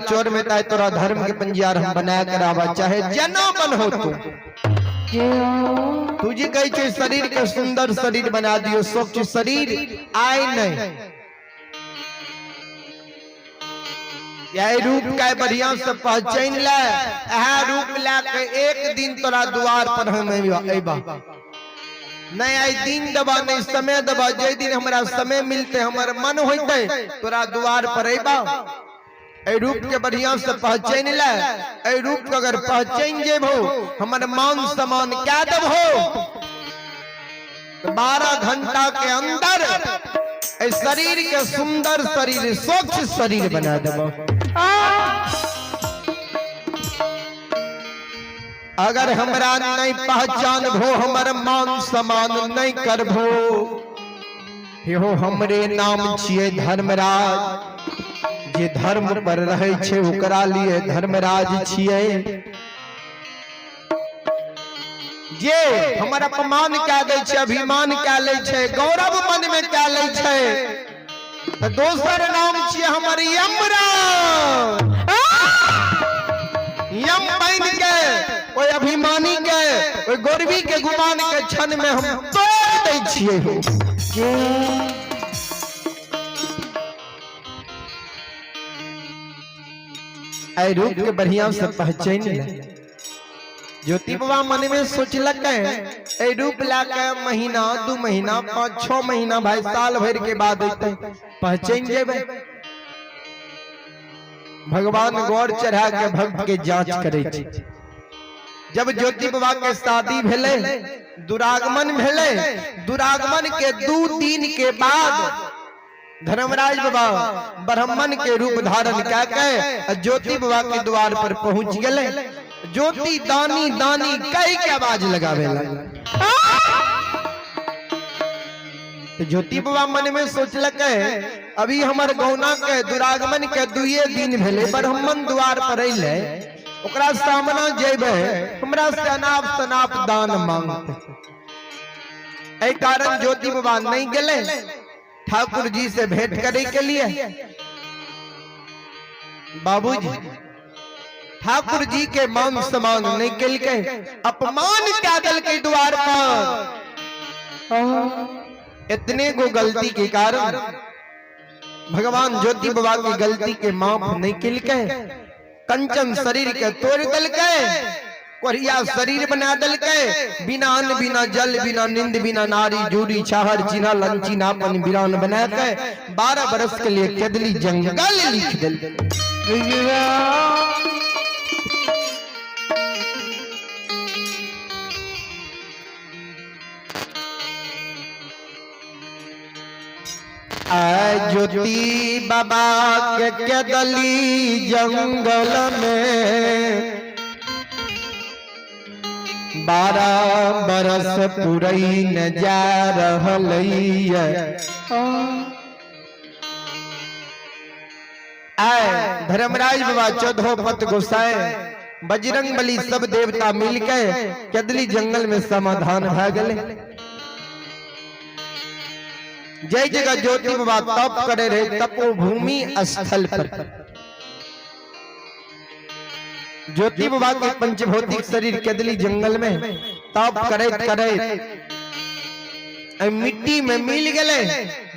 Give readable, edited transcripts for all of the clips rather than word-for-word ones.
चोर में ताय तोरा धर्म के पंजियार हम बना करावा चाहे जना बन हो तुझे कही छे शरीर के सुंदर शरीर बना दियो स्वच्छ शरीर आए नहीं या रूप का बढ़िया से पहचान ले रूप लाके एक दिन तोरा द्वार पर हम अबा नहीं आई दिन दबा नहीं समय दबा जे दिन हमारा समय मिलते हमारे मन होते तोरा द्वार पर अबा रूप के बढ़िया से पहचान ले रूप के अगर पहचान जेबो हमारे मान सम्मान क्या देबो 12 घंटा के अंदर शरीर के सुंदर शरीर स्वच्छ शरीर बना देबो। अगर हमरा नहीं पहचान भो हमारे मान सम्मान नहीं करबो हो हमरे नाम छिए धर्मराज जे धर्म पर रहे छे ओकरा लिए धर्मराज छिए जे हमारा अपमान क्या दे छे अभिमान क्या ले छे गौरव मन में क्या ले छे तो दोसर नाम छिए हमर यमराज यम बन के ओए अभिमानी के ओए गौरवी के गुमान के क्षण में हम तोड़ दे छिए हो आई रूप के बढ़िया से पहचान ले ज्योति बाबा मन में सोचलक ए रूप लाके महीना 2 महीना 5-6 महीना भाई साल भर के बाद पहचान जेबे भगवान गौर चढ़ा के भक्त के जांच करे छे। जब ज्योति बाबा के शादी भेले दुरागमन भेले दुरागमन के 2 दिन के बाद धर्मराज बाबा ब्राह्मण के रूप धारण करके ज्योति बाबा के द्वार पर पहुंच गए। ज्योति दानी दानी कई के आवाज लगावे लगा। ज्योति बाबा मन में सोचलक अभी हमर गौना के दुरागमन के 2 दिन भेले ब्राह्मण द्वार पर अइले ओकरा सामने जेबे हमरा से अनाप शनाप दान मांगते ए कारण ज्योति बाबा नहीं गेले ठाकुर जी से भेंट करे के लिए। बाबूजी ठाकुर जी के मान सम्मान नहीं कल के अपमान क्या दल के द्वार पर इतने को गलती के कारण भगवान ज्योति बाबा की गलती के माफ नहीं कल के कंचन शरीर के तोड़ दल के कोरिया शरीर बना दल के बिना अन्न बिना जल बिना निंद बिना नारी जूरी छाहर चिन्हा लंचीना अपन वीरान बना के 12 बरस के लिए केदली जंगल लिख दल। ज्योति बाबा के केदली जंगल में 12 बरस पुरई न जा रहल धर्मराज बाबा 14 पत गोसाई बजरंग बली सब देवता मिलके केदली जंगल में समाधान भ गए। जय जगह ज्योति बाबा तप करे रहे तपोभूमि स्थल पर ज्योति बाबा के पंचभौतिक शरीर केदली जंगल में तप करे मिट्टी में मिल गए।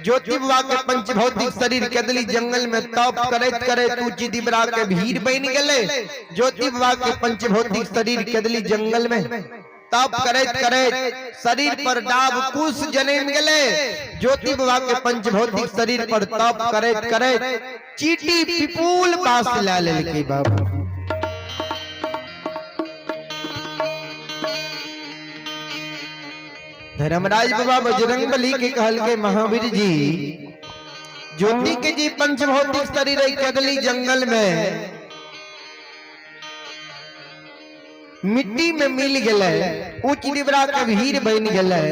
ज्योति बाबा के पंचभौतिक शरीर केदली जंगल में तप करे ऊंची दिबरा के भीड़ बन गए। ज्योति बाबा के पंचभौतिक शरीर केदली जंगल में तप करे शरीर पर डाब कुश जन्म गए। ज्योति बाबा के पंचभौतिक शरीर पर तप करे चीटी पिपुल पास ला लेके बाबा धर्मराज बाबा बजरंग बली के कहल के महावीर जी ज्योति के जी पंचभौतिक शरीर केदली जंगल में मिट्टी में मिल गए। उच्च दिबरा के भीड़ बन गए।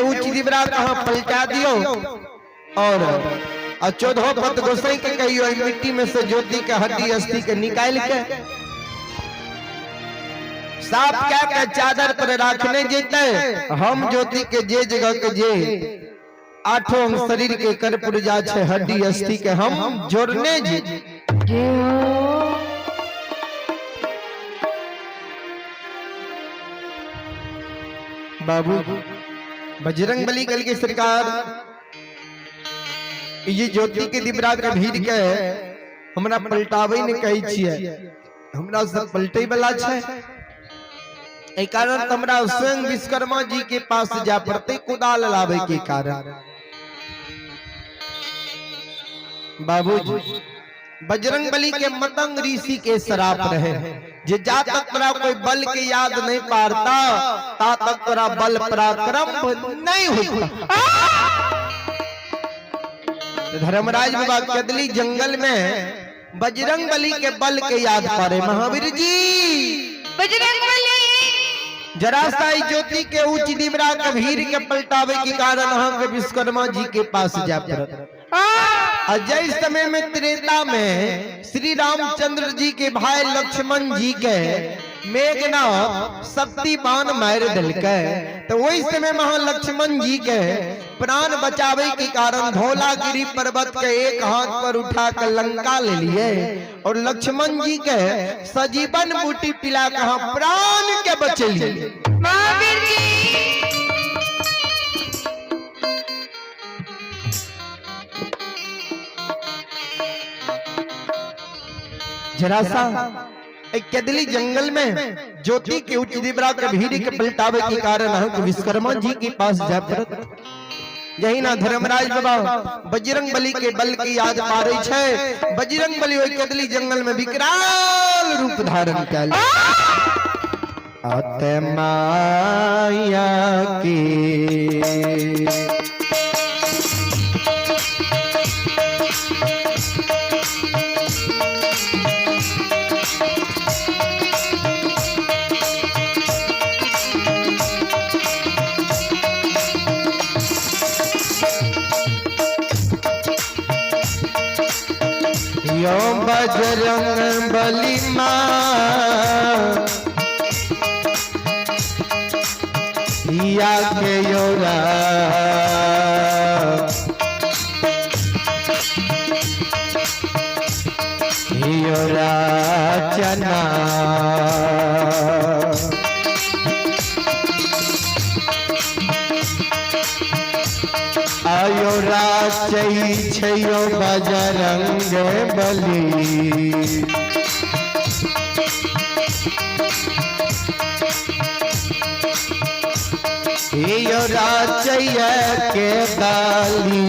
उच्च दिबरा कहाँ पलटा दियो और 14 पत गोसाई के कहियो मिट्टी में से ज्योति के हड्डी अस्थि के निकाल के साफ क्या के चादर पर रखने जेते हम ज्योति के जे जगह के जे आठों अंग शरीर के कर पुरजा छे हड्डी अस्थि के हम जोड़ने जी। बाबू बजरंग बली कल के सरकार ये ज्योति के दिबरा के भीड़ के हमरा पलटावे ने कही छिए, हमरा सब पलटे वाला छे। ए कारण हमरा स्वयं विश्वकर्मा जी के पास जा पड़ते कुदाल लावे के कारण। बाबूजी बजरंग बली के मतंग ऋषि के शराप रहे जे जा तक तोरा कोई बल के याद नहीं पारता ता तक तोरा बल पराक्रम नहीं होता। धर्मराज बाबा कदली जंगल में बजरंग बली के बल के याद पारे। महावीर जी बजरंग बली जरासाई ज्योति के उच्च दिवरा के भीड़ के पलटावे के कारण हम के विश्वकर्मा जी के पास जा पड़त। अजय समय में त्रेता में श्री रामचंद्र जी के भाई लक्ष्मण जी के मेघनाथ शक्ति बाण मार दिलके, तो वही समय महा लक्ष्मण जी के प्राण बचावे के कारण धौलागिरी पर्वत के एक हाथ पर उठा कर लंका ले लिए और लक्ष्मण जी के सजीवन बूटी पिला कहा प्राण के बचेली। महावीर जी जरासा एक कदली जंगल में ज्योति के उच्च दिबरा के भीड़ के पलटावे के कारण हम विश्वकर्मा जी के पास जा पड़त। यही ना धर्मराज बाबा बजरंग बली के बल की याद पारे छे। बजरंग बली ओई कदली जंगल में विकराल रूप धारण कैल आते माया की यो बजरंग बली माँ या के योरा योरा चना आयो राचई छयो बजरंग बली यो राचैया के दाली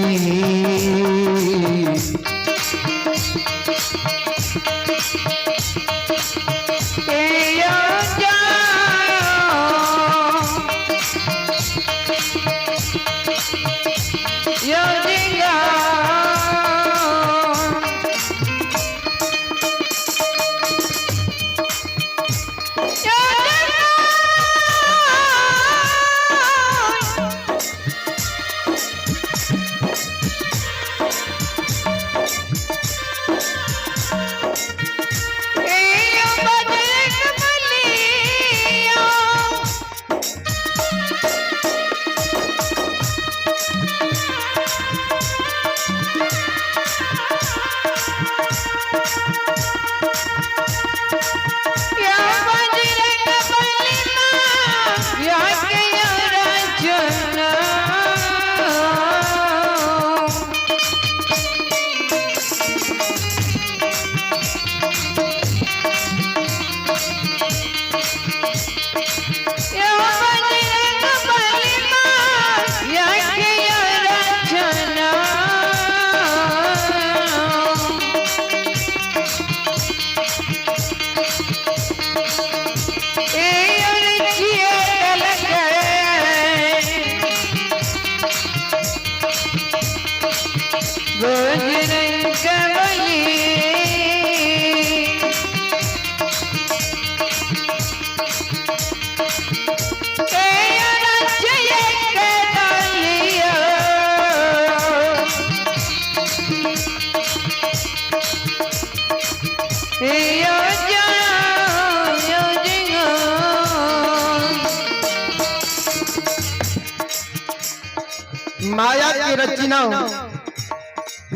माया की रचना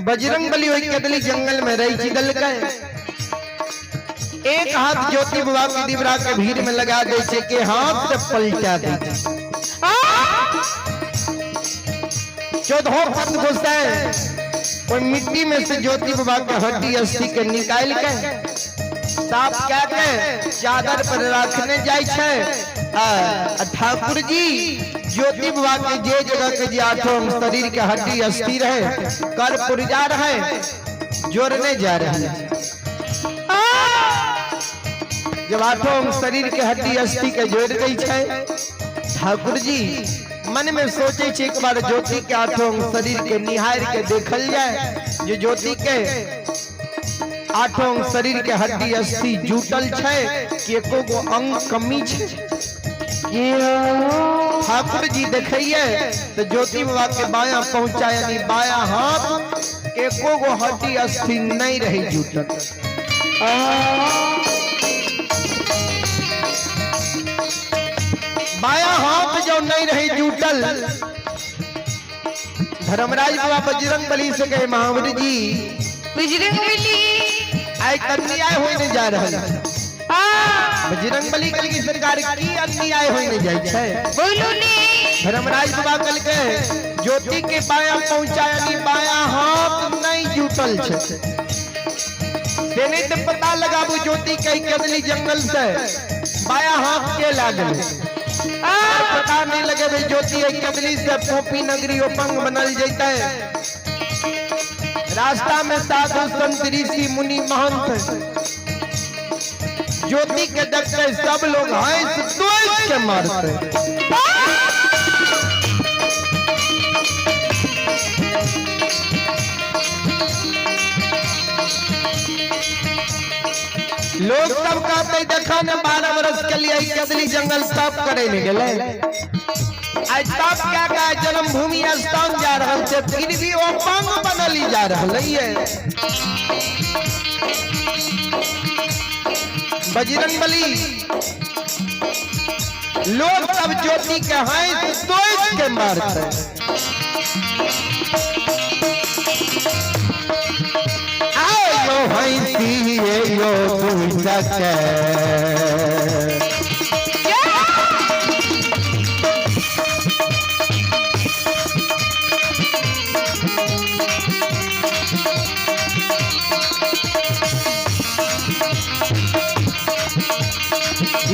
बजरंग बली वही कदली जंगल में रही चिदल के एक हाथ ज्योति बाबा की दिवरा के भीड़ में लगा दे छे के हाथ से पलटा दे चौदह पद घुसे और मिट्टी में से ज्योति बाबा के हड्डी अस्थि के निकाल के साफ क्या के चादर पर रखने जाय छे ठाकुर जी ज्योति बाबा के जे जगह के जे आठों शरीर के हड्डी अस्थि रहे कर पुरजा रहे जोड़ने जा रहे हैं। जब आठों शरीर के हड्डी अस्थि के जोड़ गई है ठाकुर जी मन में सोचे छे एक बार ज्योति के आठों शरीर के निहार के देखल जाए जो ज्योति के आठों शरीर के हड्डी अस्थि जुटल छे कि एको गो अंग कमी छे। ठाकुर जी देखिए तो ज्योति बाबा के बाया पहुंचा यानी बाया हाथ एको गो हड्डी अस्थि नहीं रही जुटल। बाया हाथ जो नहीं रही जुटल धर्मराज बाबा बजरंग बली से कहे महावीर जी बजरंग बली आय अन्याय होने जा रहा है। बजरंग बली कल की सरकार की अन्याय होने जाय छे बोलो ने धर्मराज बाबा कल के ज्योति के बाया पहुंचाया नहीं बाया हाथ नहीं जुटल छे देने तो पता लगा वो ज्योति कई कदली जंगल से बाया हाथ के लागल पता नहीं लगे भाई ज्योति एक कदली से पोपी नगरी उपंग बनल जैते रास्ता में साधु संत ऋषि मुनि महंत ज्योति के देखते सब लोग हंस तोड़ के मारते लोग सब कहते देखा न 12 वर्ष के लिए कदली जंगल तप करे नहीं गए आज तप क्या का जन्मभूमि स्थान जा रहा है फिर भी वो पंग बनली जा रहा है। बजरंग बली लोग सब ज्योति के हाथ तोड़ के मारते यो हंसी यो पूछके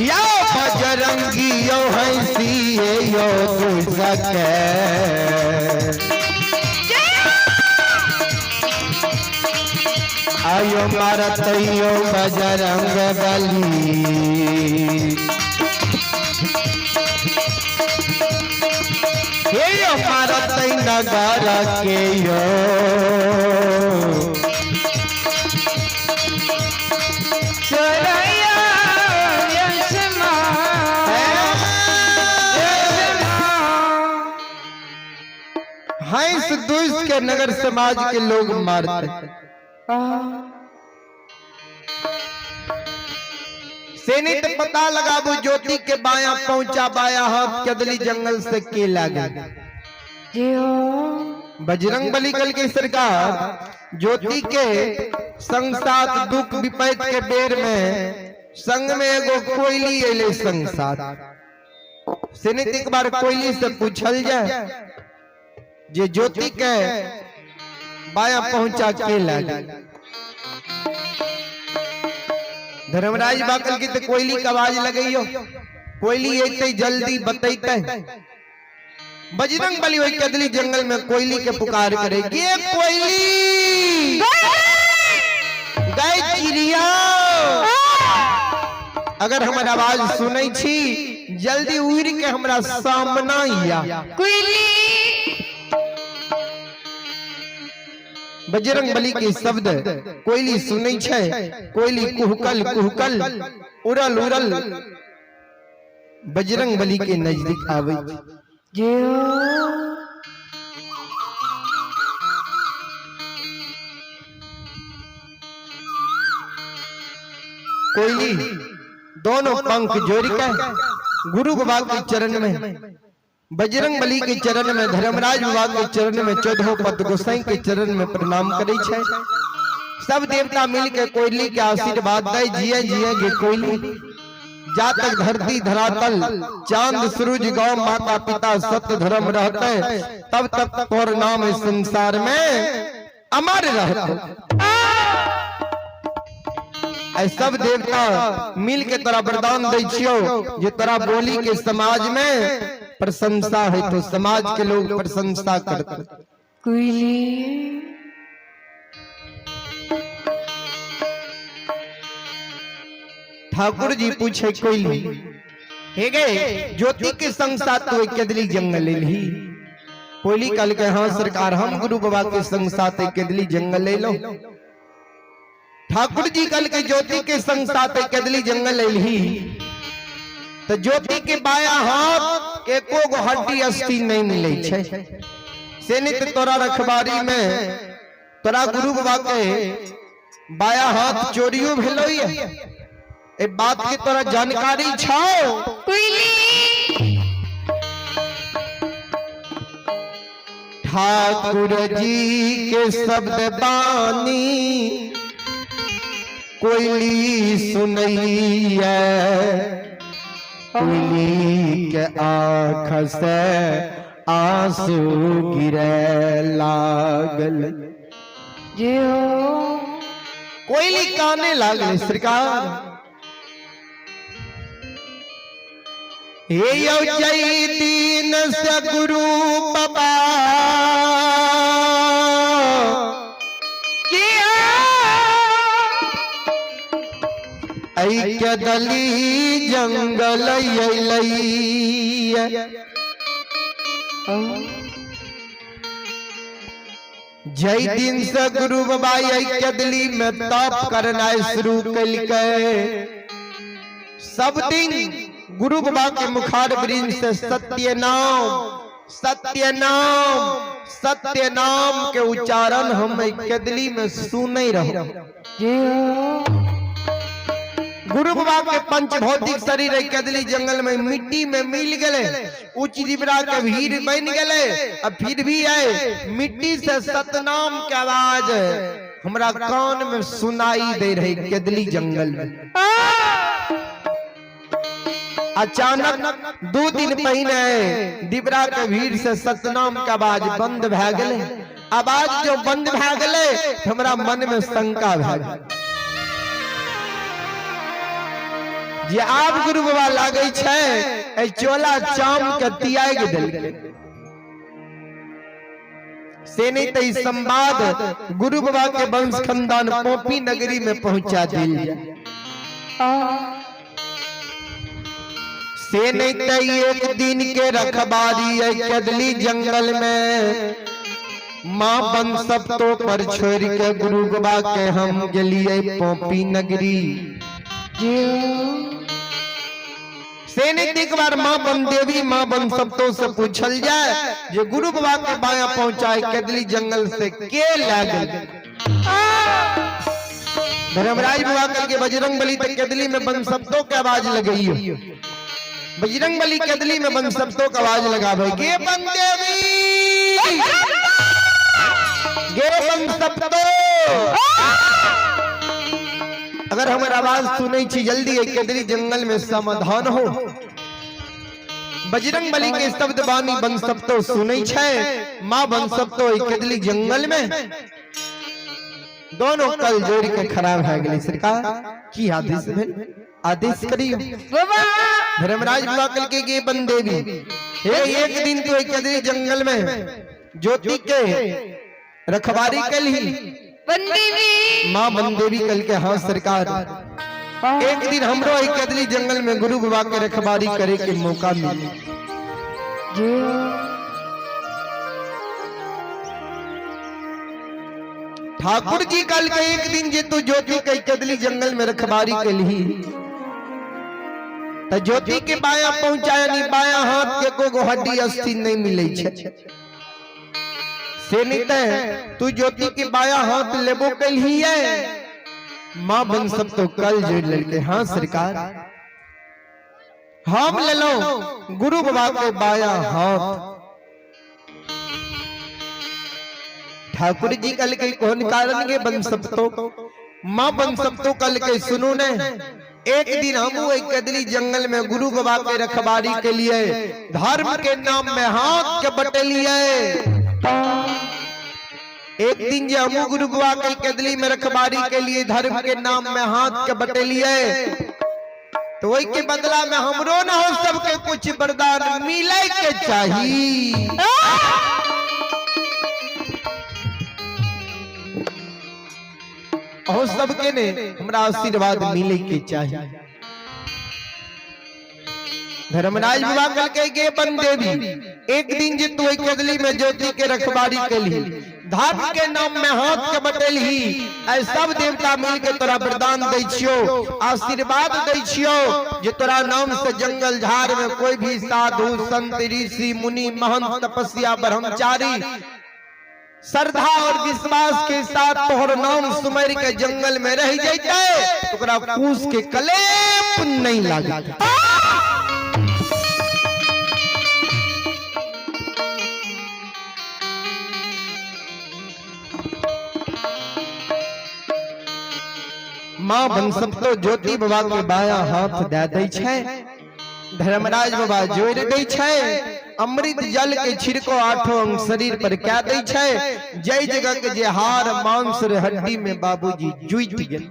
यो बजरंगी यो हंसी यो पूछके आयो मारत यो बजरंग बली हे यो मारत नगर के यो चोरैया यशमा हंस दुष्ट के नगर समाज के लोग मारते सेने तो पता लगा वो ज्योति के बाया पहुंचा बाया हाथ कदली जंगल से के लागे बजरंग बली कल की सरकार ज्योति के संसार दुख विपैत के बेर में संग में एगो कोयली अले संसार सेने एक बार कोयली से पूछल जाए जे ज्योति के बाया पहुंचा के लागे धर्मराज बाकल की तो कोयली की आवाज लगइयो कोयली ऐसे जल्दी बतैते बजरंग बली वही कदली जंगल में कोयली के पुकार करे ये कोयली गए चिड़िया अगर हमारा आवाज सुनै छी जल्दी उड़ के हमरा सामना या कोयली बजरंग बली के शब्द कोयली सुनै छै कोयली कुहकल कुहकल उड़ल उड़ल बजरंग बली के नजदीक आवे कोयली दोनों पंख जोड़ के गुरु बाबा के चरण में बजरंग बली के चरण में, धर्मराज बाबा के चरण में, 14 पद गोसाई के चरण में प्रणाम करे छे। सब देवता मिल के कोयली के आशीर्वाद दे, जिये जिये गे कोयली, जा तक धरती धरातल चांद सूरज गौ माता पिता सत्य धर्म रहते, तब तक तोर नाम इस संसार में अमर रहते। ऐ सब देवता मिल के तोरा वरदान दे छियो जे तोरा बोली के समाज में प्रशंसा है, तो समाज के लोग प्रशंसा करते। कोयली ठाकुर जी पूछे कोयली, हे गए ज्योति के संग साथ तो केदली जंगल ले ली। कोयली कल के हाँ सरकार, हम गुरु बाबा के संग साथ केदली जंगल ले लो। ठाकुर जी कल के ज्योति के संग साथ केदली जंगल ले ली, तो ज्योति के बाया हाथ एको गो हड्डी अस्थि नहीं मिले छे। से नित तोरा रखबारी में तोरा गुरु बाबा के बाया हाथ चोरियो भेलो ये, ए बात की तोरा जानकारी छाओ। ठाकुर जी के शब्द बानी कोयली सुनैया, कोयली के आँख से आंसू गिरे लागल। कोयली काने लागल सरकार, हे यो जय दीन से गुरु बाबा ऐक्य दली जंगल जय दिन से गुरु बाबा ऐक्य दली में तप करना शुरू कल। सब दिन गुरु बाबा के मुखार वृंद से सत्य नाम सत्य नाम सत्य नाम के उच्चारण हम केदली में सुने रहो। गुरु बाबा के पंच भौतिक शरीर केदली जंगल में मिट्टी में मिल गए, उच्च दिबरा के भीड़ बन गए, अब फिर भी आए मिट्टी से सतनाम के आवाज हमरा कान में सुनाई दे रही केदली जंगल में। अचानक 2 दिन पहले दिबरा के भीड़ से सतनाम के आवाज बंद भै गए। आवाज जो बंद भै गए, हमरा मन में शंका भै गई जे आप गुरु बाबा लागे छे चोला चाम के त्याग देल से नहीं तो संवाद गुरु बाबा के वंश खानदान पोपी नगरी में पहुंचा दिल से नहीं तो एक दिन के रखबारी केदली जंगल में माँ बन सब तो पर छोड़ के गुरु बाबा के हम गलिए पोपी नगरी। एक बार माँ बन देवी माँ बन सप्तो से पूछल जाए जे गुरु बाबा के बाया पहुंचाए केदली जंगल से के लागल। धर्मराज बाबा कल के बजरंग बली तक केदली में बन सप्तो के आवाज लगई। बजरंग बली केदली में बन सप्तो का आवाज लगावे, गे बन देवी गे बन सप्तो। अगर हमारा आवाज सुने छी जल्दी केदली जंगल में समाधान हो। बजरंग बली के शब्द बानी बन सप्तो सुने छे, माँ बन सप्तो केदली जंगल में दोनों कल जोड़ के खराब है गई। सरकार की आदेश भेल, आदेश करियो। धर्मराज बाबा कल के गे बन देवी, हे एक दिन तो केदली जंगल में ज्योति के रखवारी कली माँ बन देवी कल के हाँ सरकार एक दिन हमरो केदली जंगल में गुरु बाबा के रखवारी करे के मौका मिले। ठाकुर जी कल के एक दिन जे तू ज्योति के केदली जंगल में रखवारी कली तो ज्योति के बाया पहुंचाया नहीं, बाया हाथ के को हड्डी अस्थि नहीं मिले छे। से नहीं तू ज्योति के बाया हाथ लेबो कल ही है। माँ बन सब तो कल जोड़ लड़के हाँ सरकार हम ले लो गुरु बाबा के बाया हाथ। ठाकुर जी कल के कौन कारण के बन सब तो माँ बन सब तो कल के सुनो ने। एक दिन हम एक कदली जंगल में गुरु बाबा के रखवारी के लिए धर्म के नाम में हाथ के बटे लिए। एक दिन जो हम गुरु बाबा के कदली में रखवारी के लिए धर्म के नाम में हाथ के बटे लिए, तो वही के बदला में हमरो न हो सबके कुछ वरदान मिले के चाहिए। और सबके ने हमरा आशीर्वाद मिले के चाहिए। धर्मराज बाबा कल के गे बन देवी एक दिन जे तू कदली में ज्योति के रखवारी के लिए धर्म के नाम में हाथ के बटेल ही ऐ सब देवता मिल के तोरा वरदान दै छियो, आशीर्वाद दै छियो जे तोरा नाम से जंगल झाड़ में कोई भी साधु संत ऋषि मुनि महंत तपस्या ब्रह्मचारी श्रद्धा और विश्वास के साथ तोहर नाम सुमर के जंगल में रह जाते ओकरा कूस के कलेप नहीं लागे। माँ बन सब तो ज्योति बाबा के बाया हाथ दे दै छै। धर्मराज बाबा जोड़ दै छै। अमृत जल के छिड़को आठों अंग शरीर पर क्या दै छै। जय जगह के जे हार मांस रे हड्डी में बाबूजी जुट गेल।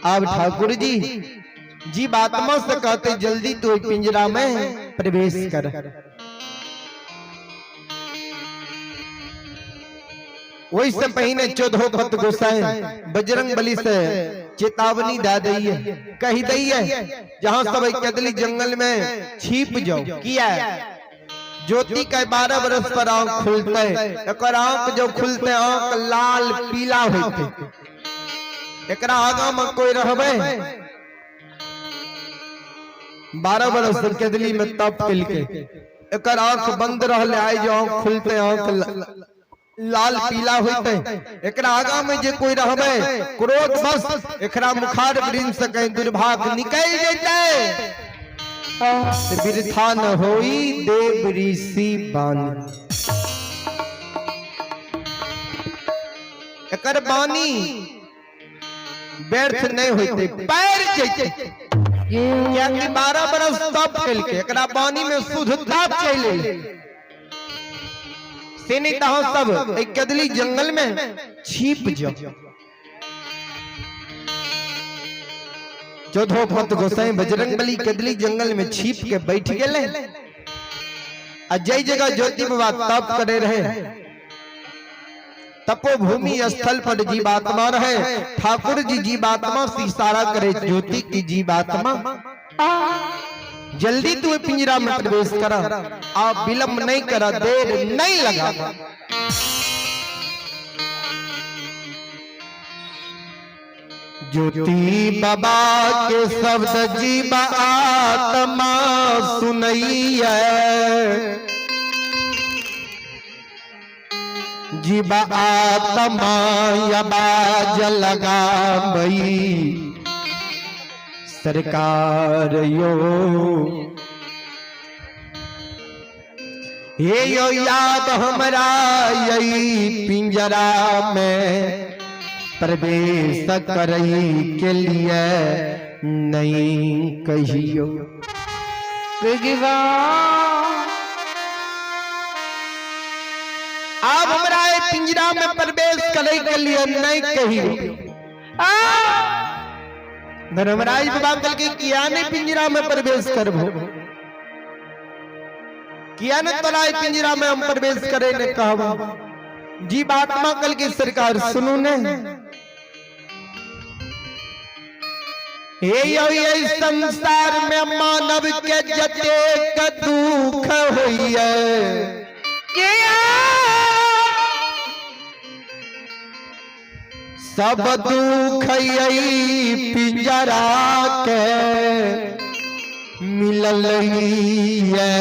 अब ठाकुर जी बात्मा से कहते जल्दी तू पिंजरा में प्रवेश कर। वही से पहले 14 भक्त गोसाई बजरंग बली से चेतावनी दे दी है, कही दी है जहां सब कदली जंगल में छिप जाओ। किया ज्योति का 12 बरस पर आंख खुलते, एक आंख जो खुलते आंख लाल पीला होते। एक आगा में कोई रहबे 12 बरस कदली में तप कल के एक आंख बंद रहले आई जो आंख खुलते आंख लाल पीला होते। एकरा आगा में जे कोई रहबे क्रोध बस एकरा मुखार वृंद से कहीं दुर्भाग निकल जेते बिरथा न होई देव ऋषि बानी। एकर बानी व्यर्थ नहीं होते पैर जेते क्या कि 12 बरस तप कल के एकरा बानी में शुद्धता चले से नहीं तो सब एक कदली जंगल में छिप जाओ। 14 भक्त गोसाई बजरंग बली कदली जंगल में छिप के बैठ गए। जय जगह ज्योति बाबा तप करे रहे। तपोभूमि स्थल पर जीवात्मा रहे। ठाकुर जी जीवात्मा से इशारा करे ज्योति की जीवात्मा जल्दी तू पिंजरा में प्रवेश करा। आप विलंब नहीं करा, देर नहीं लगा। ज्योति बाबा के शब्द जीवा आत्मा सुनैया, जीवा आत्मा आवाज लगा भई सरकार यो हे यो याद हमरा यही पिंजरा में प्रवेश करई के लिए नहीं कहियो। आप हमरा पिंजरा में प्रवेश करे के लिए नहीं कहियो। धर्मराज बाबा कल के किया ने पिंजरा में प्रवेश करबो, किया ने तोरा पिंजरा में हम प्रवेश करे ने कहबो। जीवात्मा कल की सरकार सुनो ने ये संसार में मानव के जते का दुख होइए सब दुख यही पिंजरा के मिलल है।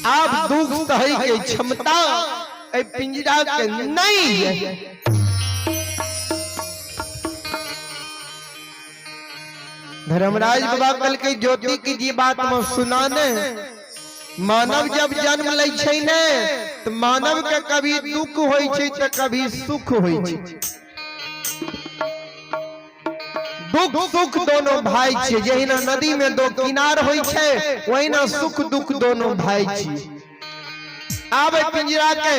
आप दुख सहे के क्षमता पिंजरा के नहीं है। धर्मराज बाबा कल के ज्योति की जी बात में सुनाने मानव जब जन्म ले छै ने तो मानव के कभी दुख होई छै तो कभी सुख होई छै। दुख सुख दोनों भाई छे, जहिना नदी में दो किनार होई छे वहिना सुख दुख दोनों भाई छे। आब पिंजरा के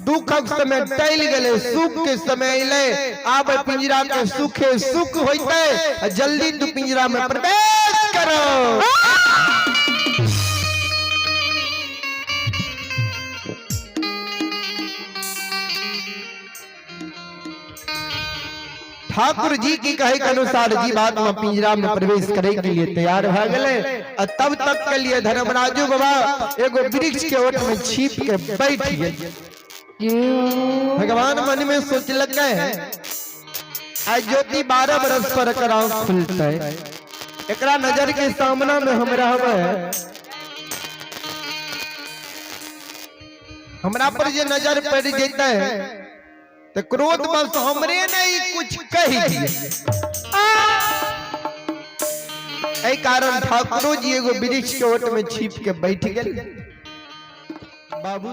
दुखक समय टल गले, सुख के समय अले, आब पिंजरा के सुखे सुख होइते, जल्दी तू पिंजरा में प्रवेश करो। ठाकुर जी की कहे के अनुसार जी बात में पिंजरा में प्रवेश करे के लिए तैयार भ गए। तब तक के लिए धर्मराजू बाबा एगो वृक्ष के ओट में छिप के बैठ गए। भगवान मन में सोच लगे आज ज्योति 12 बरस पर एकरा खुलते, एकरा नजर के सामना में हम रहबे, हमरा पर जे नजर पड़ जेते तो क्रोध बस हमरे नहीं कुछ कही ऐ कारण ठाकुर जी एगो वृक्ष के ओट में छिप के बैठ गए। बाबू